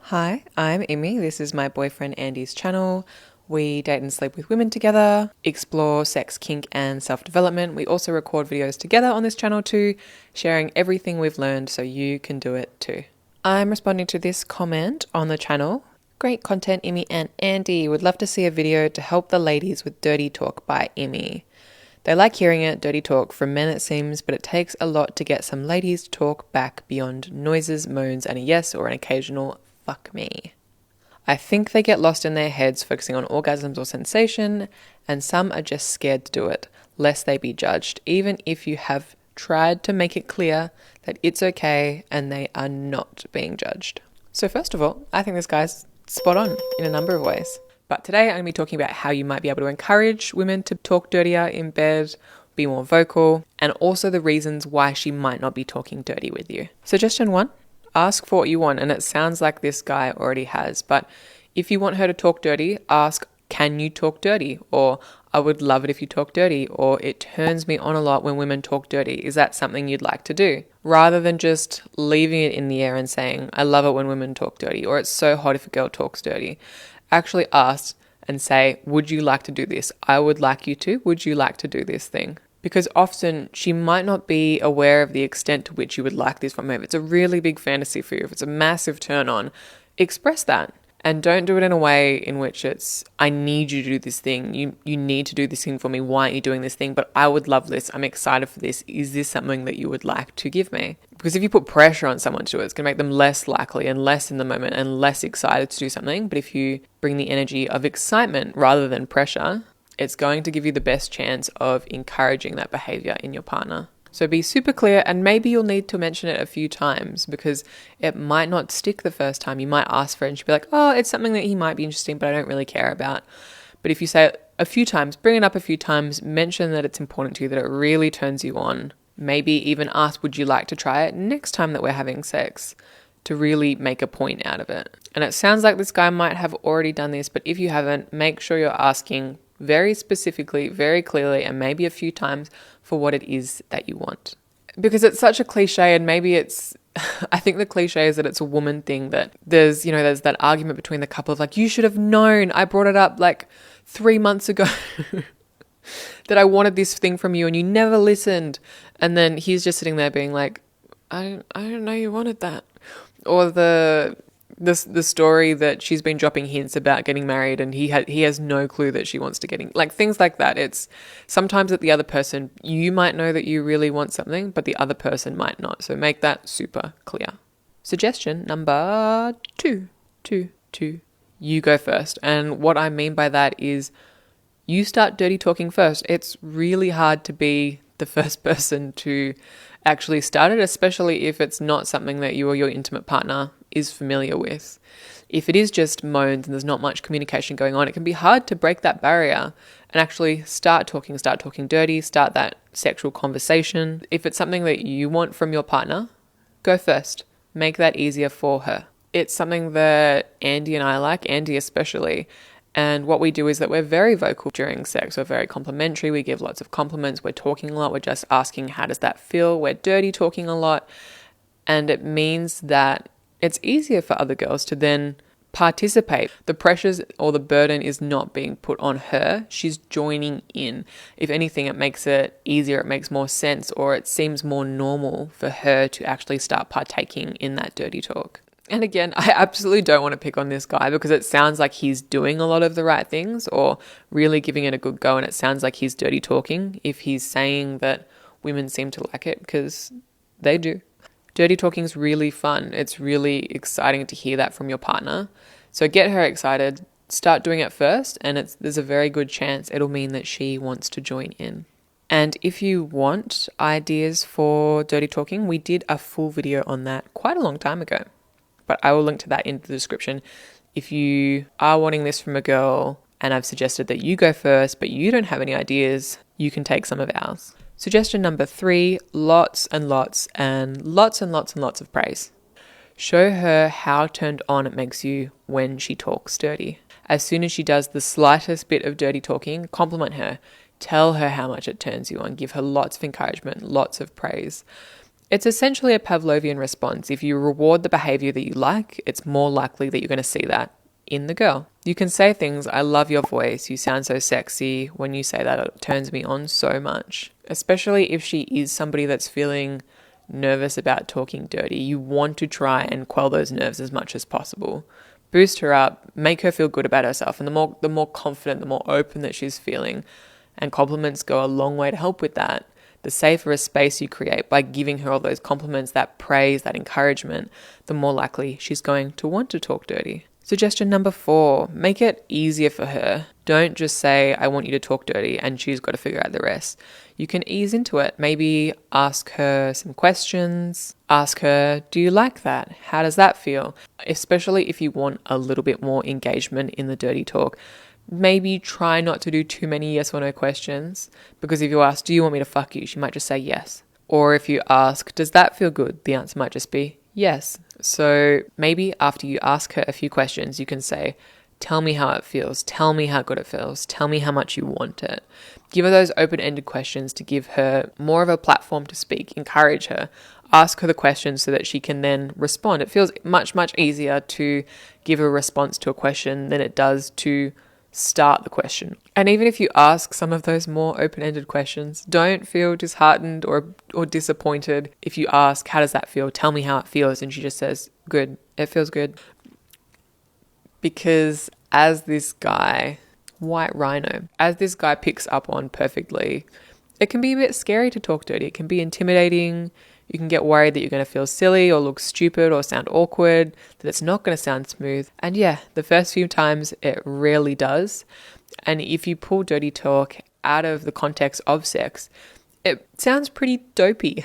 Hi, I'm Amy. This is my boyfriend Andy's channel. We date and sleep with women together, explore sex, kink, and self-development. We also record videos together on this channel too, sharing everything we've learned so you can do it too. I'm responding to this comment on the channel. Great content, Amy and Andy. Would love to see a video to help the ladies with dirty talk by Amy. They like hearing it, dirty talk, from men it seems, but it takes a lot to get some ladies to talk back beyond noises, moans, and a yes or an occasional fuck me. I think they get lost in their heads focusing on orgasms or sensation, and some are just scared to do it, lest they be judged, even if you have tried to make it clear that it's okay and they are not being judged. So first of all, I think this guy's spot on in a number of ways. But today I'm going to be talking about how you might be able to encourage women to talk dirtier in bed, be more vocal, and also the reasons why she might not be talking dirty with you. Suggestion 1. Ask for what you want, and it sounds like this guy already has, but if you want her to talk dirty, ask, can you talk dirty? Or I would love it if you talk dirty, or it turns me on a lot when women talk dirty. Is that something you'd like to do? Rather than just leaving it in the air and saying, I love it when women talk dirty, or it's so hot if a girl talks dirty. Actually ask and say, would you like to do this? I would like you to. Would you like to do this thing? Because often she might not be aware of the extent to which you would like this from her. If it's a really big fantasy for you, if it's a massive turn on, express that. And don't do it in a way in which it's, I need you to do this thing. You need to do this thing for me. Why aren't you doing this thing? But I would love this. I'm excited for this. Is this something that you would like to give me? Because if you put pressure on someone to do it, it's going to make them less likely and less in the moment and less excited to do something. But if you bring the energy of excitement rather than pressure, it's going to give you the best chance of encouraging that behavior in your partner. So be super clear, and maybe you'll need to mention it a few times because it might not stick the first time. You might ask for it and she'll be like, oh, it's something that he might be interested in, but I don't really care about. But if you say it a few times, bring it up a few times, mention that it's important to you, that it really turns you on. Maybe even ask, would you like to try it next time that we're having sex, to really make a point out of it. And it sounds like this guy might have already done this, but if you haven't, make sure you're asking very specifically, very clearly, and maybe a few times for what it is that you want. Because it's such a cliche, and maybe it's, I think the cliche is that it's a woman thing, that there's that argument between the couple of like, you should have known, I brought it up like 3 months ago that I wanted this thing from you and you never listened. And then he's just sitting there being like, I don't know you wanted that. Or the story that she's been dropping hints about getting married and he has no clue that she wants to get in, like things like that. It's sometimes that the other person, you might know that you really want something, but the other person might not. So make that super clear. Suggestion number 2. You go first. And what I mean by that is you start dirty talking first. It's really hard to be the first person to actually start it, especially if it's not something that you or your intimate partner is familiar with. If it is just moans and there's not much communication going on, it can be hard to break that barrier and actually start talking dirty, start that sexual conversation. If it's something that you want from your partner, go first. Make that easier for her. It's something that Andy and I like, Andy especially. And what we do is that we're very vocal during sex. We're very complimentary. We give lots of compliments. We're talking a lot. We're just asking, how does that feel? We're dirty talking a lot. And it means that it's easier for other girls to then participate. The pressures or the burden is not being put on her. She's joining in. If anything, it makes it easier. It makes more sense, or it seems more normal for her to actually start partaking in that dirty talk. And again, I absolutely don't want to pick on this guy because it sounds like he's doing a lot of the right things or really giving it a good go. And it sounds like he's dirty talking if he's saying that women seem to like it, because they do. Dirty talking is really fun. It's really exciting to hear that from your partner. So get her excited, start doing it first, and there's a very good chance it'll mean that she wants to join in. And if you want ideas for dirty talking, we did a full video on that quite a long time ago. But I will link to that in the description. If you are wanting this from a girl and I've suggested that you go first, but you don't have any ideas, you can take some of ours. Suggestion number 3, lots and lots of praise. Show her how turned on it makes you when she talks dirty. As soon as she does the slightest bit of dirty talking, compliment her. Tell her how much it turns you on. Give her lots of encouragement, lots of praise. It's essentially a Pavlovian response. If you reward the behavior that you like, it's more likely that you're going to see that in the girl. You can say things, I love your voice, you sound so sexy. When you say that, it turns me on so much. Especially if she is somebody that's feeling nervous about talking dirty. You want to try and quell those nerves as much as possible. Boost her up, make her feel good about herself. And the more confident, the more open that she's feeling, and compliments go a long way to help with that. The safer a space you create by giving her all those compliments, that praise, that encouragement, the more likely she's going to want to talk dirty. Suggestion number 4, make it easier for her. Don't just say, I want you to talk dirty, and she's got to figure out the rest. You can ease into it. Maybe ask her some questions. Ask her, do you like that? How does that feel? Especially if you want a little bit more engagement in the dirty talk. Maybe try not to do too many yes or no questions, because if you ask, do you want me to fuck you? She might just say yes. Or if you ask, does that feel good? The answer might just be yes. So maybe after you ask her a few questions, you can say, tell me how it feels. Tell me how good it feels. Tell me how much you want it. Give her those open-ended questions to give her more of a platform to speak. Encourage her. Ask her the questions so that she can then respond. It feels much, much easier to give a response to a question than it does to start the question. And even if you ask some of those more open-ended questions, don't feel disheartened or disappointed if you ask, how does that feel? Tell me how it feels. And she just says, good. It feels good. Because as this guy, White Rhino, as this guy picks up on perfectly, it can be a bit scary to talk dirty. It can be intimidating. You can get worried that you're going to feel silly or look stupid or sound awkward, that it's not going to sound smooth. And yeah, the first few times it rarely does. And if you pull dirty talk out of the context of sex, it sounds pretty dopey.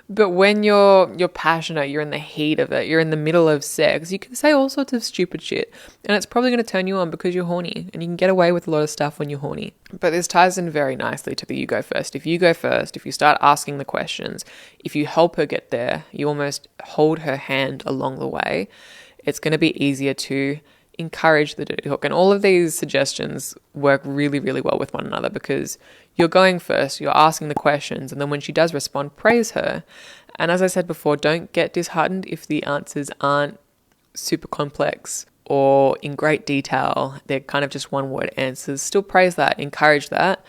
But when you're passionate, you're in the heat of it, you're in the middle of sex, you can say all sorts of stupid shit. And it's probably going to turn you on because you're horny. And you can get away with a lot of stuff when you're horny. But this ties in very nicely to the you go first. If you go first, if you start asking the questions, if you help her get there, you almost hold her hand along the way, it's going to be easier to encourage the dirty talk. And all of these suggestions work really, really well with one another because you're going first, you're asking the questions, and then when she does respond, praise her. And as I said before, don't get disheartened if the answers aren't super complex or in great detail. They're kind of just one-word answers. Still praise that, encourage that,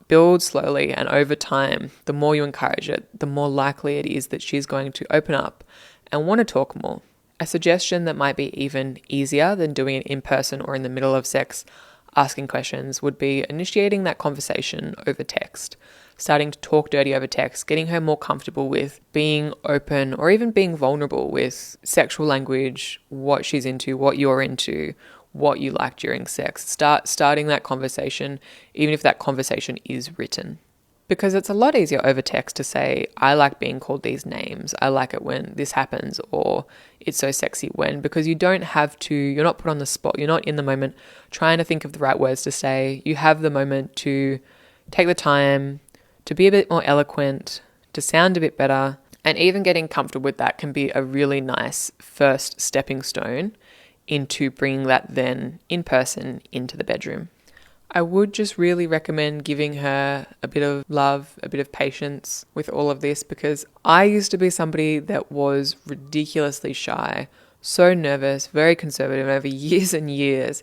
build slowly, and over time, the more you encourage it, the more likely it is that she's going to open up and want to talk more. A suggestion that might be even easier than doing it in person or in the middle of sex, asking questions, would be initiating that conversation over text, starting to talk dirty over text, getting her more comfortable with being open or even being vulnerable with sexual language, what she's into, what you're into, what you like during sex. Starting that conversation, even if that conversation is written. Because it's a lot easier over text to say, I like being called these names. I like it when this happens, or it's so sexy when, because you don't have to, you're not put on the spot. You're not in the moment trying to think of the right words to say. You have the moment to take the time to be a bit more eloquent, to sound a bit better. And even getting comfortable with that can be a really nice first stepping stone into bringing that then in person into the bedroom. I would just really recommend giving her a bit of love, a bit of patience with all of this, because I used to be somebody that was ridiculously shy, so nervous, very conservative over years and years.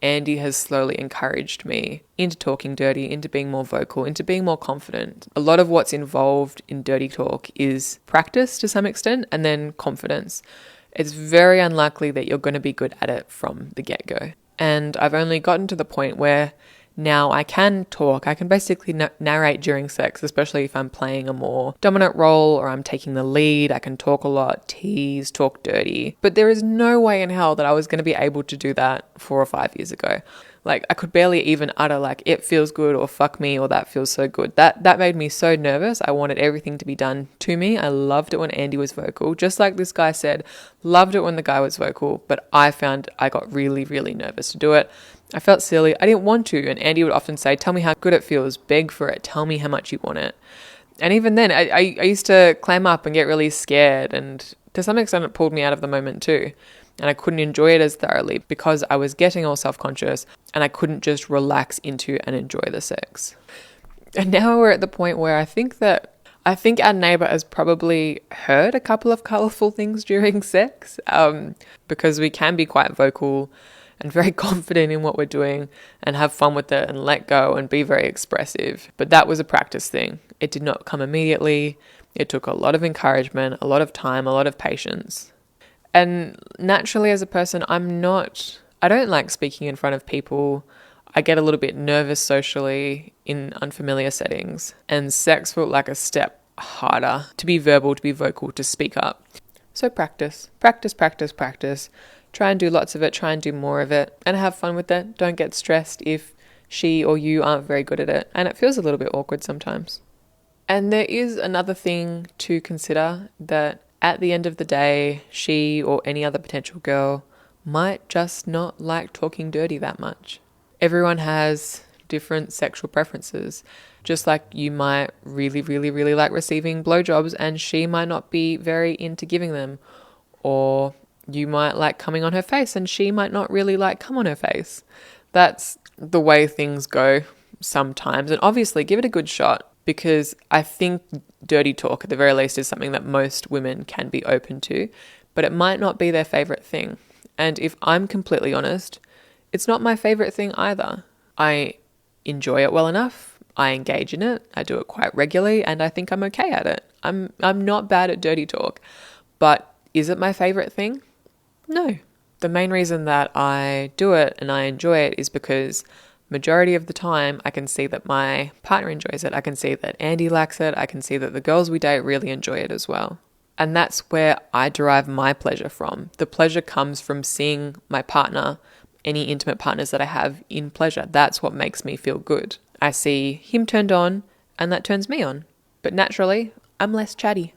Andy has slowly encouraged me into talking dirty, into being more vocal, into being more confident. A lot of what's involved in dirty talk is practice to some extent and then confidence. It's very unlikely that you're going to be good at it from the get-go. And I've only gotten to the point where now I can talk. I can basically narrate during sex, especially if I'm playing a more dominant role or I'm taking the lead. I can talk a lot, tease, talk dirty. But there is no way in hell that I was going to be able to do that 4 or 5 years ago. Like, I could barely even utter like, it feels good, or fuck me, or that feels so good. That made me so nervous. I wanted everything to be done to me. I loved it when Andy was vocal. Just like this guy said, loved it when the guy was vocal, but I found I got really, really nervous to do it. I felt silly. I didn't want to. And Andy would often say, tell me how good it feels. Beg for it. Tell me how much you want it. And even then, I used to clam up and get really scared. And to some extent, it pulled me out of the moment too. And I couldn't enjoy it as thoroughly because I was getting all self-conscious and I couldn't just relax into and enjoy the sex. And now we're at the point where I think that I think our neighbor has probably heard a couple of colorful things during sex, because we can be quite vocal and very confident in what we're doing and have fun with it and let go and be very expressive. But that was a practice thing. It did not come immediately. It took a lot of encouragement, a lot of time, a lot of patience. And naturally as a person, I don't like speaking in front of people. I get a little bit nervous socially in unfamiliar settings, and sex felt like a step harder to be verbal, to be vocal, to speak up. So practice. Try and do lots of it, try and do more of it, and have fun with it. Don't get stressed if she or you aren't very good at it, and it feels a little bit awkward sometimes. And there is another thing to consider, that at the end of the day, she or any other potential girl might just not like talking dirty that much. Everyone has different sexual preferences. Just like you might really, really, really like receiving blowjobs and she might not be very into giving them. Or you might like coming on her face and she might not really like come on her face. That's the way things go sometimes. And obviously give it a good shot, because I think dirty talk at the very least is something that most women can be open to, but it might not be their favorite thing. And if I'm completely honest, it's not my favorite thing either. I enjoy it well enough. I engage in it. I do it quite regularly and I think I'm okay at it. I'm not bad at dirty talk, but is it my favorite thing? No. The main reason that I do it and I enjoy it is because majority of the time I can see that my partner enjoys it. I can see that Andy likes it. I can see that the girls we date really enjoy it as well. And that's where I derive my pleasure from. The pleasure comes from seeing my partner, any intimate partners that I have, in pleasure. That's what makes me feel good. I see him turned on and that turns me on. But naturally, I'm less chatty.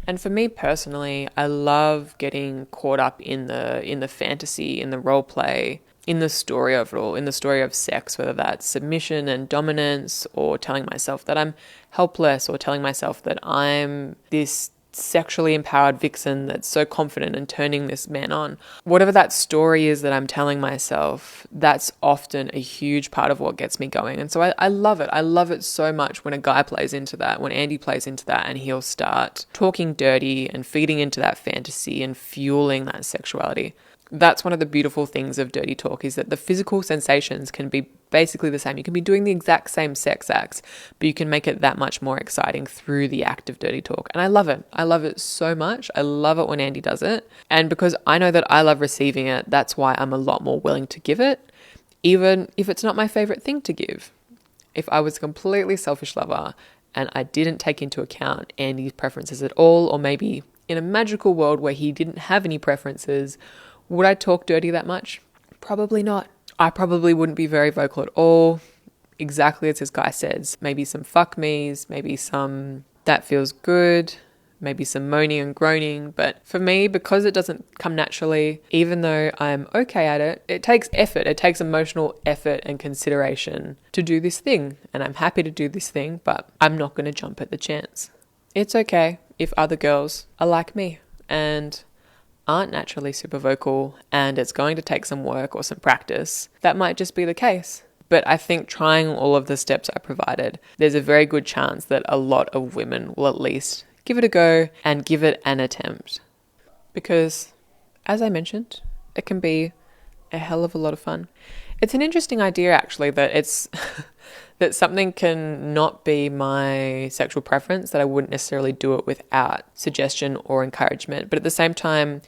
And for me personally, I love getting caught up in the fantasy, in the role play, in the story of it all, in the story of sex, whether that's submission and dominance, or telling myself that I'm helpless, or telling myself that I'm this sexually empowered vixen that's so confident and turning this man on. Whatever that story is that I'm telling myself, that's often a huge part of what gets me going. And so I love it. I love it so much when a guy plays into that, when Andy plays into that, and he'll start talking dirty and feeding into that fantasy and fueling that sexuality. That's one of the beautiful things of dirty talk, is that the physical sensations can be basically the same. You can be doing the exact same sex acts, but you can make it that much more exciting through the act of dirty talk. And I love it. I love it so much. I love it when Andy does it. And because I know that I love receiving it, that's why I'm a lot more willing to give it, even if it's not my favorite thing to give. If I was a completely selfish lover and I didn't take into account Andy's preferences at all, or maybe in a magical world where he didn't have any preferences, would I talk dirty that much? Probably not. I probably wouldn't be very vocal at all. Exactly as this guy says. Maybe some fuck me's, maybe some that feels good, maybe some moaning and groaning. But for me, because it doesn't come naturally, even though I'm okay at it, it takes effort. It takes emotional effort and consideration to do this thing. And I'm happy to do this thing, but I'm not going to jump at the chance. It's okay if other girls are like me and aren't naturally super vocal and it's going to take some work or some practice. That might just be the case. But I think trying all of the steps I provided, there's a very good chance that a lot of women will at least give it a go and give it an attempt. Because, as I mentioned, it can be a hell of a lot of fun. It's an interesting idea, actually, that it's that something can not be my sexual preference, that I wouldn't necessarily do it without suggestion or encouragement. But at the same time,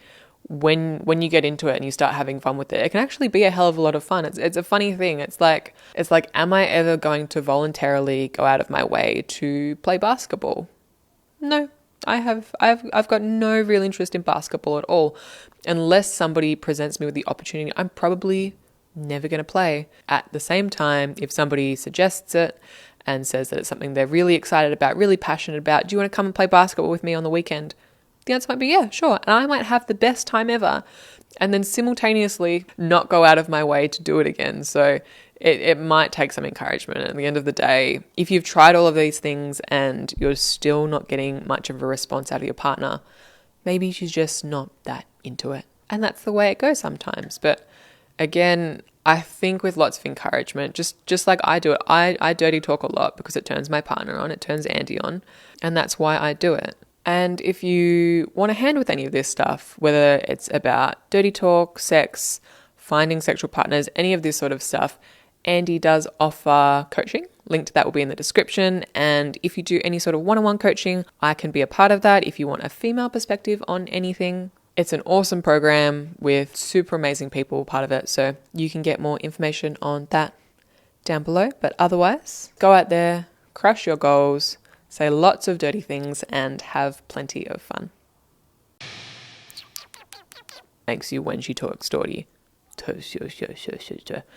when you get into it and you start having fun with it, it can actually be a hell of a lot of fun. It's a funny thing. It's like, am I ever going to voluntarily go out of my way to play basketball? No. I've got no real interest in basketball at all. Unless somebody presents me with the opportunity, I'm probably never going to play. At the same time, if somebody suggests it and says that it's something they're really excited about, really passionate about, do you want to come and play basketball with me on the weekend? The answer might be yeah, sure. And I might have the best time ever and then simultaneously not go out of my way to do it again. So it might take some encouragement. At the end of the day, if you've tried all of these things and you're still not getting much of a response out of your partner, maybe she's just not that into it. And that's the way it goes sometimes. But again, I think with lots of encouragement, just like I do it, I dirty talk a lot because it turns my partner on, it turns Andy on, and that's why I do it. And if you want a hand with any of this stuff, whether it's about dirty talk, sex, finding sexual partners, any of this sort of stuff, Andy does offer coaching. Link to that will be in the description. And if you do any sort of one-on-one coaching, I can be a part of that. If you want a female perspective on anything, it's an awesome program with super amazing people part of it. So you can get more information on that down below. But otherwise, go out there, crush your goals, say lots of dirty things, and have plenty of fun. Makes you when she talks dirty.